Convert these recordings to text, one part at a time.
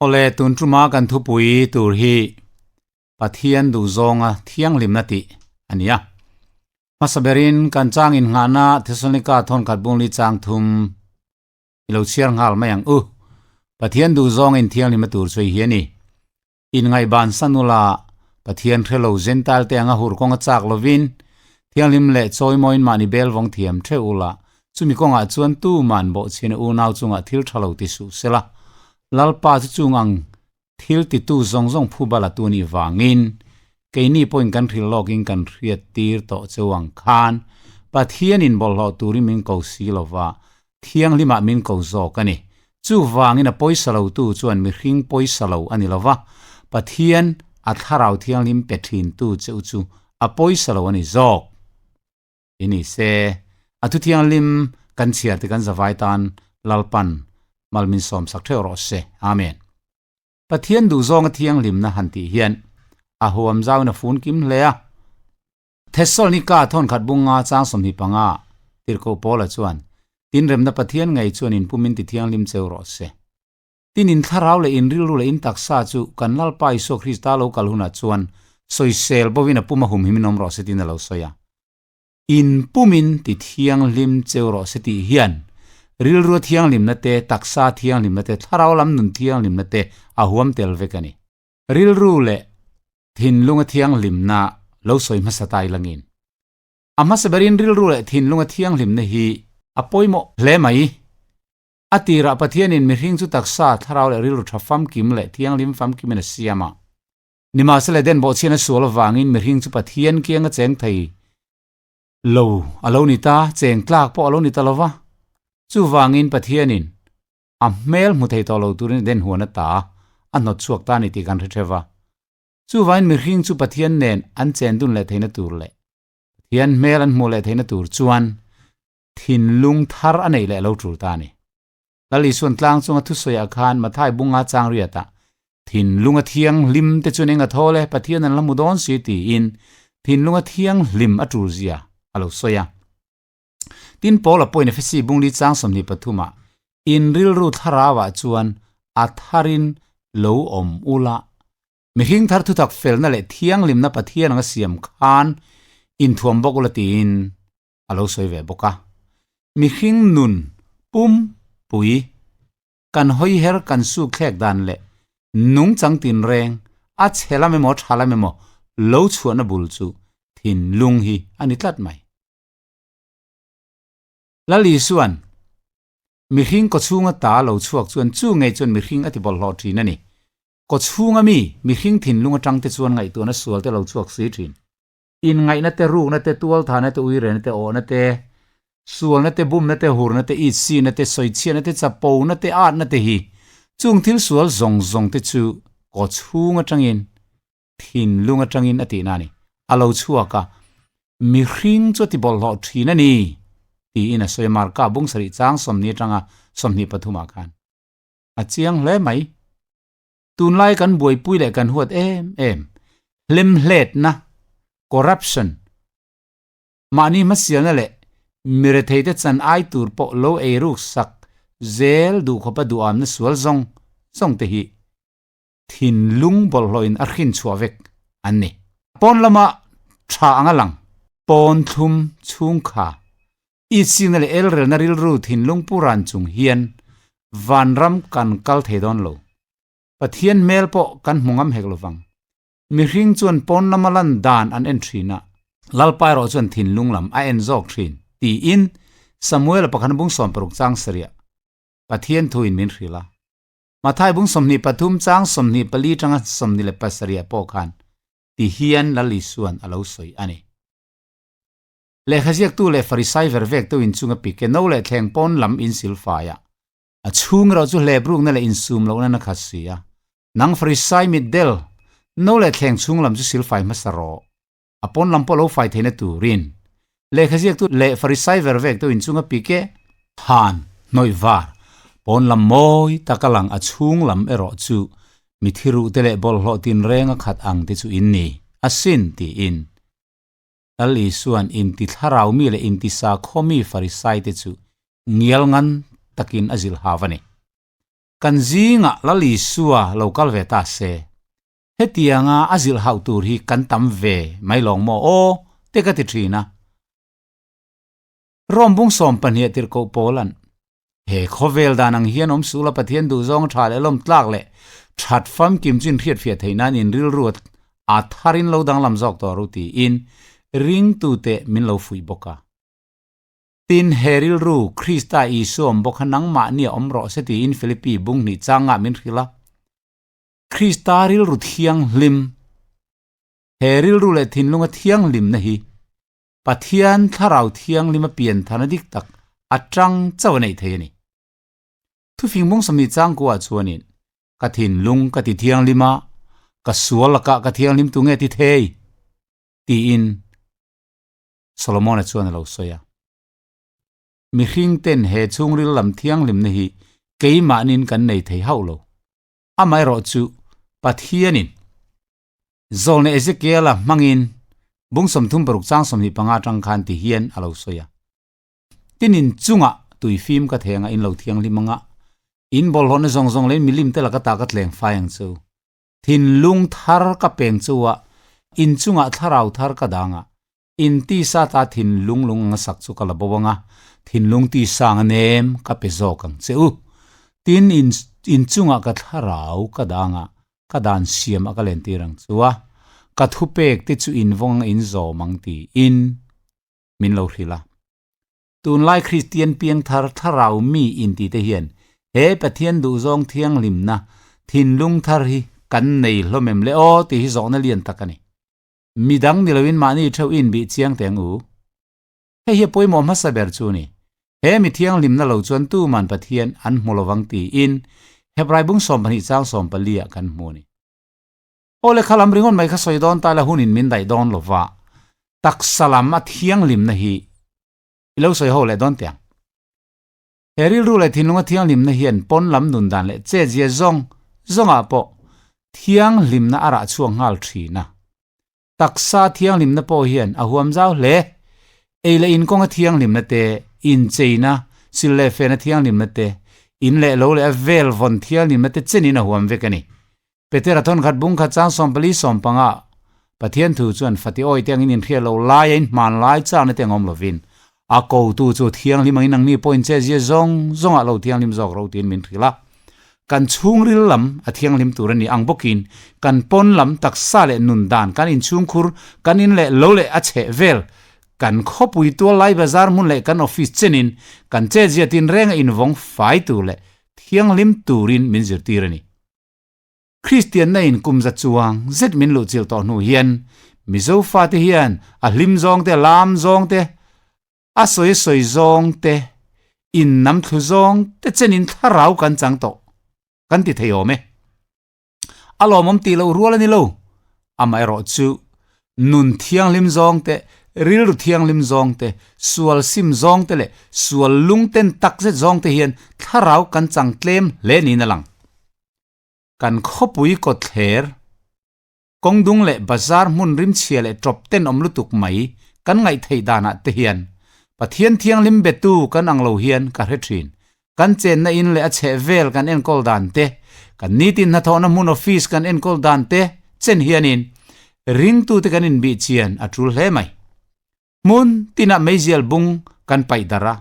ole tun truma kan thu pui tur hi pathian du zonga thiang lim na ti ania masaberin kan chang in ngana Thessalonica thon khat bung li chang thum ilo chiar ngal mayang pathian du zong in thiang lim tur choi hiani in ngai ban sanula pathian thelo zental te anga hur konga chak lovin thiang lim le choi moin mani bel wong thiam the ula chumi konga chuan tu man bo chin u naw chunga thil thalo ti su sela lalpa chungang thil ti tu zong zong phu bala tu ni wangin keini point kan thil login kan riat tir to chewang khan pathian in bol ho turi min ko silova thiang lima min ko zo kani chu wangin a poisalo tu chuan mi hring poisalo ani lova pathian atharau thiang lim pethin tu cheu chu a poisalo ani zok ini se atu thiang lim kan chia te kan zawai tan lalpan malmin som sak theo ro se amen pathian du zong thiang lim na han ti hian a huam zau na fun kim lea Thessalonica thon khat bunga chang som hi panga tirko pola chuan tin rem na pathian ngai chuan in pumin ti thiang lim cheu ro se tin in tharau le in rilru le in taksa chu kan lal pai so Krista lo kalhuna chuan soisel bowina puma hum himinom ro se tin lo soya in pumin ti thiang lim cheu ro se ti hian rilru thiang lim na te taksa thiang lim na te tharau lam nun thiang lim na te a huam tel vekani rilru le thin lunga thiang lim na lo soi masatai langin ama saberin rilru le thin lunga thiang lim na hi apoimo hle mai atira pathian in mi hring chu taksa tharau le rilru thafam kim le thiang lim fam kim na siama nima sele den bo china sual wangin mi hring chu pathian kianga cheng thei lo aloni ta cheng tlak po aloni ta lova chu wangin pathianin a mel mu thei to lo turin den huana ta anot chuak ta ni ti kan thewa chu wain mi hring chu pathian nen an chen dun le theina tur le pathian mel an mu le theina tur chuan thin lung thar anei le lo tur ta ni lali suan tlang chunga thu soya khan mathai bunga chang riata thin lunga thiang lim te chunenga thole pathian an lamudon si ti in thin lunga thiang lim atur zia alo soya tin pola point fc bungli chang somni pathuma in rilru tharawa chuan atharin lo om ula mi hing thar thu tak fel na le thiang lim na pathian anga siam khan in thuam bokula tin alo soi ve boka mi hing nun pum pui kan hoi her kan su khlek dan le nung chang tin reng a chhela me mo thala me mo lo chuana bul chu thin lung hi ani tlat mai lali suan mi hing ko chunga ta lo chuak chuan chu ngei chon mi hing ati bol lo thin ani ko chunga mi hing thin lunga tang te chuan ngai tu na sual te lo chuak si thin in ngai na te ru na te tual tha na te uire na te o na te sual na te bum na te hur na te i si na te soi chi na te chapo na te at na te hi chung thil sual zong zong te chu ko chunga tangin thin lunga tangin ati nani alo chuaka mi hing chu ti bol lo thin ani ti ina soi marka bung sari chang somni tanga somni pathuma khan achiang le mai tunlai kan buai pui le kan huat em lim hlet na corruption mani masial na le mire theite chan ai tur po lo e ruk sak zel du khopa du am na sual zong zong te hi thin lung bol loin arhin chuawek anni pon lama tha angalang pon thum chung kha i signal el rel na ril ru thin lung puran chung hian vanram kan kal thedon lo pathian mel po kan hmungam heklowang mi hring chuan pon lamalan dan an entry na lalpai ro chuan thin lunglam a en jok thin ti in Samuel pakhan bung som peruk chang saria pathian thu in min hrila mathai bung somni pathum chang somni pali tanga somni le pasaria po khan ti hian lali suan alo soi ani le khaziak tu le farisai vervek to in chunga pike no le thleng pon lam in silfaya a chung ro chu le bruk na le in sum lo na khasia nang farisai middel no le thleng chung lam chu silfai masaro apon lam polo fai thena turin le khaziak tu le farisai vervek to in chunga pike han noi var pon lam moi takalang a chung lam ero chu mithiru tele bol hlo tin renga khat ang te chu in ni asin ti in ali suan in ti tharau mi le in ti sa khomi farisai te chu ngial ngan takin azil havani kan zinga lali suwa local ve ta se hetianga azil hau tur hi kan tam ve mai long mo o te ka ti thina rombung som pania tir ko polan he khovel danang hian om sula pathian du zong thal elom tlak le that fam kim chin thiat fiat theinan in ril ruat a tharin lo dang lam jok to ruti in ring tu te min lo fui boka tin heril ru Krista isom bokhanang ma ni omro seti in Philippi bung ni changa min khila Krista ril ru thiang lim heril ru le thin lunga thiang lim na hi pathian tharau thiang lima pian thanadik tak atang chawnei theini thu fing mong samni chang ko chuanin ka thin lung ka ti thiang lima ka sualaka ka thiang lim tu nge ti thei ti in Solomon chuan lo soya mi hring ten he chungril lam thiang lim na hi keima nin kan nei thei haulo amai ro chu pathianin zolne Ezekiel mangin bung som thum paruk chang som hi panga tang khan ti hian alo soya tinin chunga tui fim ka thenga in lo thiang limanga in bol hon zong zong len milim te laka ta ka tleng fayang chu thin lung thar ka peng chuwa in chunga tharau thar ka danga in ti sa ta thin lung nga sak chu kala bowanga thin lung ti sang nem ka pe zo kang cheu tin in chunga ka tharau ka danga ka dan siam aka len ti rang chuwa ka thupek ti chu in vong in zo mang ti in min lo hrila tun lai Christian piang tharau mi in ti te hian he pathian du zong thiang lim na thin lung thar hi kan nei hlomem le o ti hi zo na lian takani midang nilawin mani thau in bi chiang teng u he hi poimo ma saber chu ni he mi thiang lim na lo chuan tu man pathian an hmolowang ti in hebrai bung som pani chang som palia kan hmuni ole khalam ringon mai kha soidon ta la hunin min dai don lova tak salam a thiang lim na hi ilo soi ho le don tiang heril ru le thinunga thiang lim na hian pon lam nun dan le che je zonga po thiang lim na ara chuang ngal thina taksa thiang lim na po hian a huam zau le eile in konga thiang lim na te in cheina sille fe na thiang lim na te in le lo le avel von thiang lim na te chenin a huam vekani petera thon khat bung kha chang som pali som panga pathian thu chuan fati oi tiang in khia lo lai in man lai cha na te ngom lovin a ko tu chu thiang lim ang nang ni point che je zong a lo thiang lim zok ro tin min thila kan chung ril lam a thiang lim turani ang bokin kan pon lam taksa le nun dan kan in chung khur kan in le lo le a che vel kan khopui to lai bazar mun le kan office chenin kan che je tin reng in vong fai tu le thiang lim turin min zir tirani Christian na in kumza chuang zet min lu chil to nu hian mizo fa te hian a lim zong te lam zong te a soi zong te in nam thu zong te chenin tharau kan chang to kan ti thei ome alo mom ti lo rual ani lo amai ro chu nun thiang lim zong te ril thiang lim zong te sual sim zong te le sual lung ten tak ze zong te hian tharau kan chang tlem le ni na lang kan khopui ko thler kongdung le bazar mun rim chia le top ten om lutuk mai kan ngai thei dana te hian pathian thiang lim betu kan anglo hian ka rethin kan chen na in le a che vel kan en kol dan te kan nitin na thona mun office kan en kol dan te chen hianin ring tu te kan in bi chian atul hle mai mun tina meizial bung kan pai dara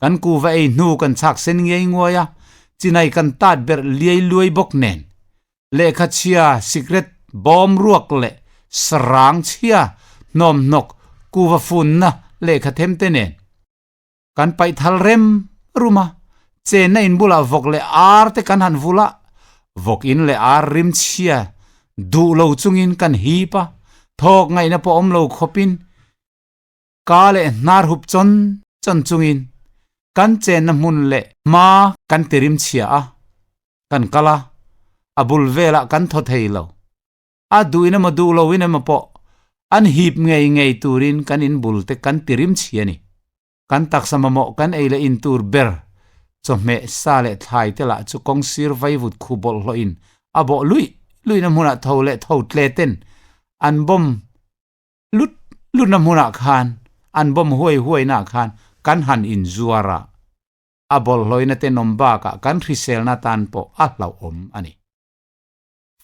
kan ku va ei nu kan chak sen ngei ngoya chinai kan tat ber liei luai bok nen le khachia secret bom ruak le sarang chia nom nok ku va fun na le khathem te nen kan pai thal rem ruma che na in bula vok le ar te kan han vula vok in le ar rim chia du lo chungin kan hi pa thok ngai na po om lo khopin ka le nar hup chon chungin kan chen na mun le ma kan terim chia a kan kala abul vela kan tho thei lo a duina ma du lo ina ma po an hip ngei turin kan in bul te kan terim chia ni kan tak samamo kan eile in tur ber chome sale thai te la chu kong sir vai vut khubol lo in abo lui na muna thole thotle ten an bom lut na muna khan an bom huai na khan kan han in zuara abol loina te nomba ka kan thrisel na tan po a hlau om ani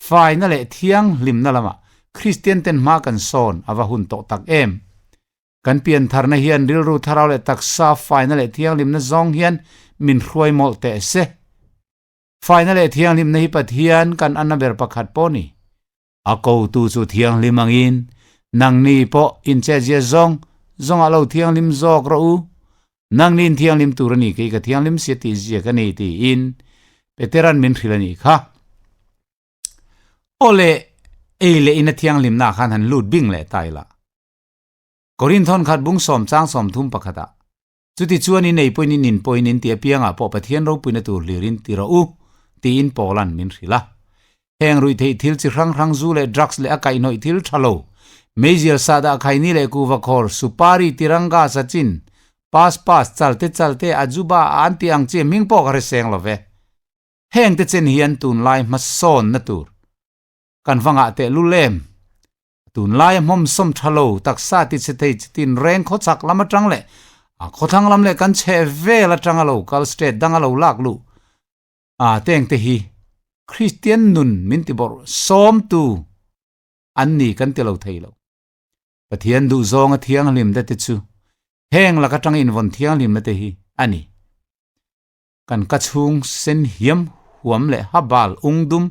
faina le thiang lim na lama Christian ten ma kan son awa hun to tak em kan pian thar na hian ril ru tharau le taksa faina le thiang lim na zong hian min hruai mol te se faina le thiang lim na hi pathian kan anaber pakhat poni ako tu chu thiang limangin nang ni po in che je zong alo thiang lim zok ro u nang nin thiang lim turani ke ka thiang lim se ti je ka nei ti in veteran min thilani kha ole eile in thiang lim na khan han lut bing le taila Korinthon khat bung som chang som thum pakhata chuti chuani nei poinin in poinin ti pianga po pathian ro puina tur lirin ti ro u ti in polan min rila heng rui thei thil chi rang zu le drugs le akai noi thil thalo mejir sada khaini le ku vakhor supari tiranga sachin pas chalte ajuba anti angche mingpo gare seng love heng te chen hian tun lai ma son na tur kan wanga te lulem tun lai mom som thalo taksa ti chethei tin reng kho chak lama tang le a khothang lam le kan che ve la tang alo kal state dang alo lak lu a teng te hi Christian nun min ti bor som tu anni kan te lo thailo pathian du zong a thiang lim da te chu heng la ka tang in von thiang lim na te hi ani kan ka chung sen hiam huam le habal ungdum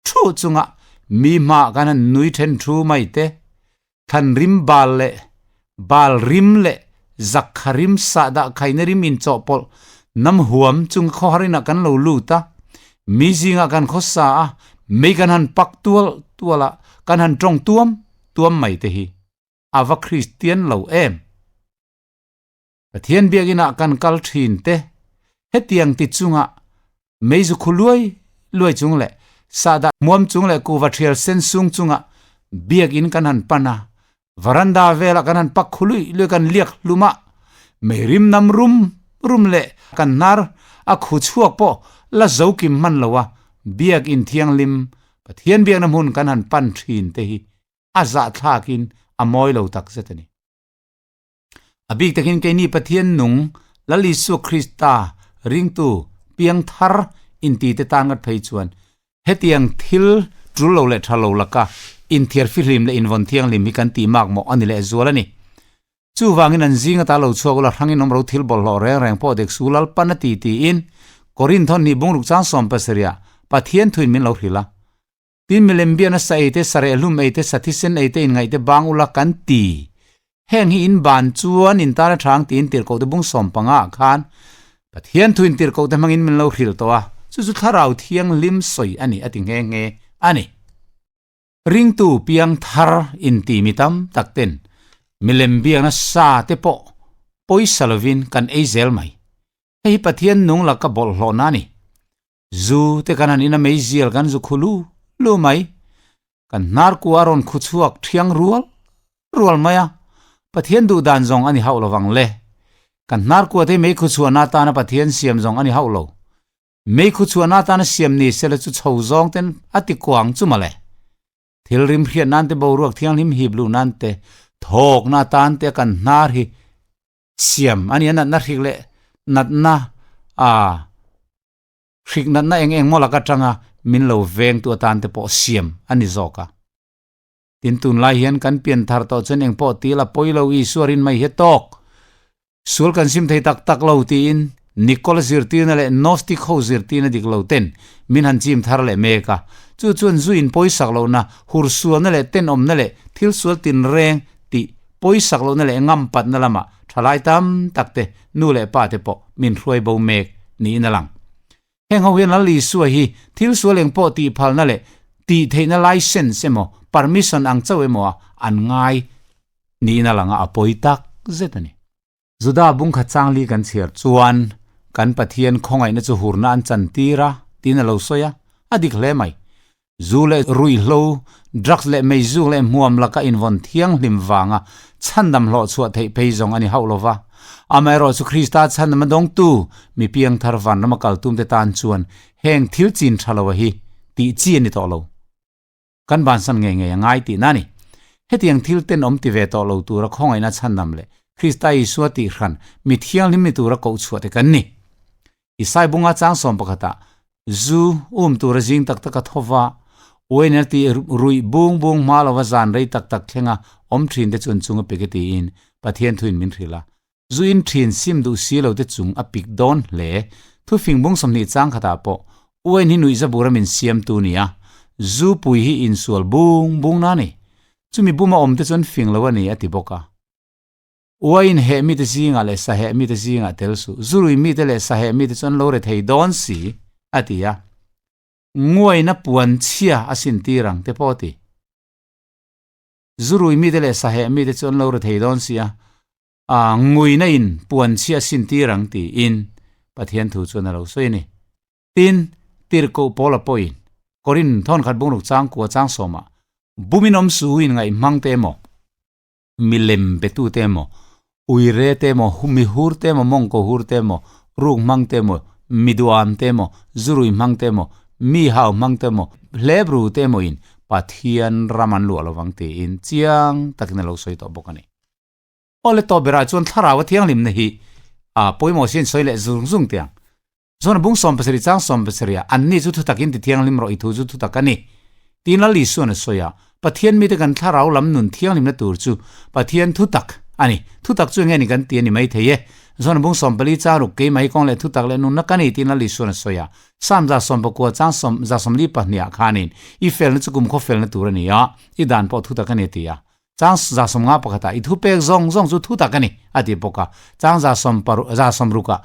thu chunga mi ma kan nui then thu mai te than rim bal rim le zakharim sa da khainerim in chopol nam huam chung kho harina kan lo lu ta mi jinga kan kho sa me kan han pak tuala kan han trong tuam mai te hi ava Christian lo em pathian biagina kan kal thin te hetiang ti chunga meizu khuluai luai chung le sada muam chung le ku vatrial sen sung chunga biagin kan han pana varanda vela kan han pak khului le kan liak luma merim nam rum le kan nar a khu chuak po la zokim man lawa biag in thiang lim pathian biag nam hun kan han pan thin te hi aza thakin amoi lo tak zetani abik takin ke ni pathian nung lali su Krista ring tu piang thar in ti te tangat phei chuan hetiang thil trulo le thalo laka in thiar filim le in von thiang lim hi kan ti mak mo ani le zualani chu wangin an zinga ta lo chuagula hangin nomro thil bol lo reng po dek sulal panati ti in Korinthon ni bungruk chang som paseria pathian thuin min lo hrila tin milembia na saite sare lum eite sathisen eite in ngaite bangula kan ti heng hi in ban chuan in tara thang tin tir ko de bung som panga khan pathian thuin tir ko de mangin min lo hril towa chu tharau thiang lim soi ani ating nge ani ring tu piang thar in ti mitam takten milembia na sa te po poisalovin kan ezel mai hei pathian nung la ka bol hlo na ni zu te kanan ina meizial kan zu khulu lu mai kan nar ku aron khuchuak thiang rual maya pathian du dan zong ani haulo wang le kan nar ku te mei khuchuana ta na pathian siam zong ani haulo mei khuchuana ta na siam ni sele chu chho zong ten ati kwang chu male thil rim hian nan te boruak thiang lim hi blu nan te thok na tan te kan nar hi siam ani na na hrik le nat na hrik nat na eng mola ka tanga min lo veng tu tan te po siam ani zoka tin tun lai hian kan pian thar to chen eng po ti la poilo I suarin mai he tok sul kan sim thei tak lo ti in Nicola zirtina le Gnostic ho zirtina dik lo ten min han chim thar le meka chu chun zuin poisak lo na hursual na le ten om na le thil sual tin reng ti poisak lo na le ngam pat na lama thalai tam takte nu le pa te po min hruai bo mek ni na lang heng ho hian li su hi thil sual eng po ti phal na le ti theina license emo permission ang chaw emo an ngai ni na langa apoi tak zetani zuda bung kha changli kan chiar chuan kan pathian khongai na chu hurna an chan tira tin lo soya adik le mai zule rui hlo drugs le mei zu le muam laka invon thiang lim wanga chandam lo chu thei pei zong ani haulowa amero chu Krista chan ma dong tu mi piang thar van ma kal tum te tan chuan heng thil chin thalowa hi ti chi ni to lo kan ban san nge ngai ti nani hetiang thil ten om ti ve to lo tu ra khongai na chandam le Krista Isu ti khan mi thiang lim mi tu ra ko chu te kan ni isai bunga chang som pakata zu tur jing tak tak thova oiner ti rui bung malawa zan rei tak tak thenga om thin de chun chunga peketi in pathian thuin min rila zu in thin sim du silo de chung apik don le thu fing bung somni chang khata po oin hi nui za buramin siam tu nia zu pui hi in sual bung na ni chumi buma om te chon fing lawani ati boka oin he mi te zinga le sa he mi te zinga telsu zurui mi te le sa he mi te chon lore thei don si atia nguai na puan chia asin tirang te poti zurui mi te le sa he mi te chon lore thei don sia ngui na in puan chia sin tirang ti in pathian thu chon lo soini tin tir ko pola poin korin thon khat bung ruk chang ko chang soma buminom suin ngai mang te mo milem betu te mo uire te mo humi hur te mo mongko hur te mo ruk mang te mo miduam te mo zurui mang te mo mi hau mang te mo lebru te mo in pathian raman lu alowang te in chiang takna lo soi to bokani ole to bera chon tharawa thiang lim na hi poimo sin soile zung tiang zona bung som pasari chang som pasaria anni chu thu takin ti thiang lim ro i thu chu thu takani tinali suana soya pathian mi te kan tharau lam nun thiang lim na tur chu pathian thu tak ani thu tak chu nge ni kan ti ni mai theye zona bung som pali cha ru ke mai kong le thu tak le nun na kani tinali suana soya samja som pa ko chang som za som li pa nia khanin I fel na chu kum kho fel na tur ni ya I dan po thu tak ani ti ya chang za som nga pa khata I thu pek zong chu thu tak ani ati poka chang za som paru za som ruka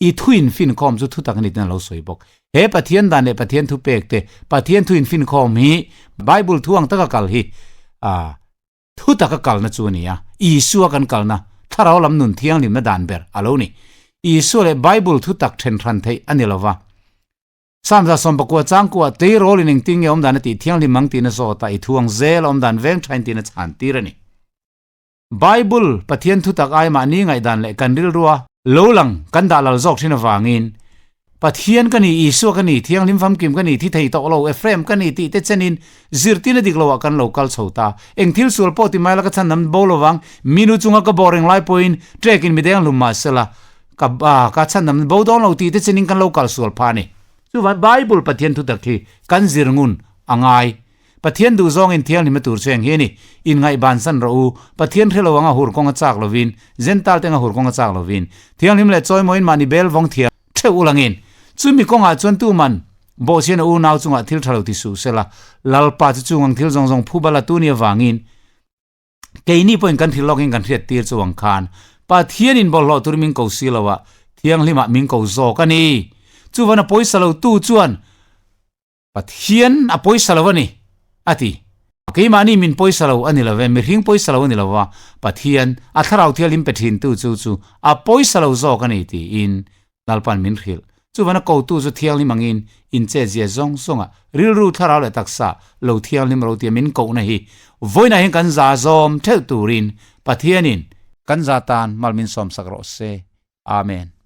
I thuin fin khom chu thu tak ani tin lo soi bok he pathian dan le pathian thu pek te pathian thuin fin khom hi bible thuang taka kal hi thu taka kal na chu ni ya isu kan kal na tharau lam nun thiang lim na dan ber alo ni isu le bible thu tak then than thei anilawa samja som bakwa chang ko te rolling ting yom dan ti thiang lim mang ti na so ta I thuang zel om dan veng thain ti na chan ti rani bible pathian thu tak ai ma ni ngai dan le kan ril ruwa lolang kan dalal jok thina wangin pathian kani isu kani thiang lim fam kim kani thi thei to lo efrem kani ti te chenin zirtina diklowa kan local chhota engthil sul poti maila ka chanam bolowang minu chunga ka boring lai point trekin mideng lumma sela ka chanam bodon lo ti te chenin kan local sul phani chu bible pathian thu tak thi kan zirngun angai pathian du zong in thiang lim tur cheng he ni in ngai ban san ro pathian thelowanga hur konga chak lovin zental tenga hur konga chak lovin thiang lim le choi moin mani bel vong thia theu chumi konga chon tu man bo chen u naw chunga thil thalo ti su sela lalpa chungang thil jong phubala tu ni wangin keini point kan thil login kan thiat tir chuang khan pathian in bol lo turming ko silawa thiang lima ming ko zo kani chuwana poisa lo tu chuan pathian a poisa lo ni ati keimani min poisa lo anila ve mi ring poisa lo anila wa pathian a tharau thialim pethin tu chu a poisa lo zo kani ti in lalpan min khil chuwana ko tu zu thiang lim angin in che zia zong songa ril ru tharau le taksa lo thiang lim ro ti min ko na hi voina hin kan za zom thel turin pathianin kan za tan malmin som sakro se amen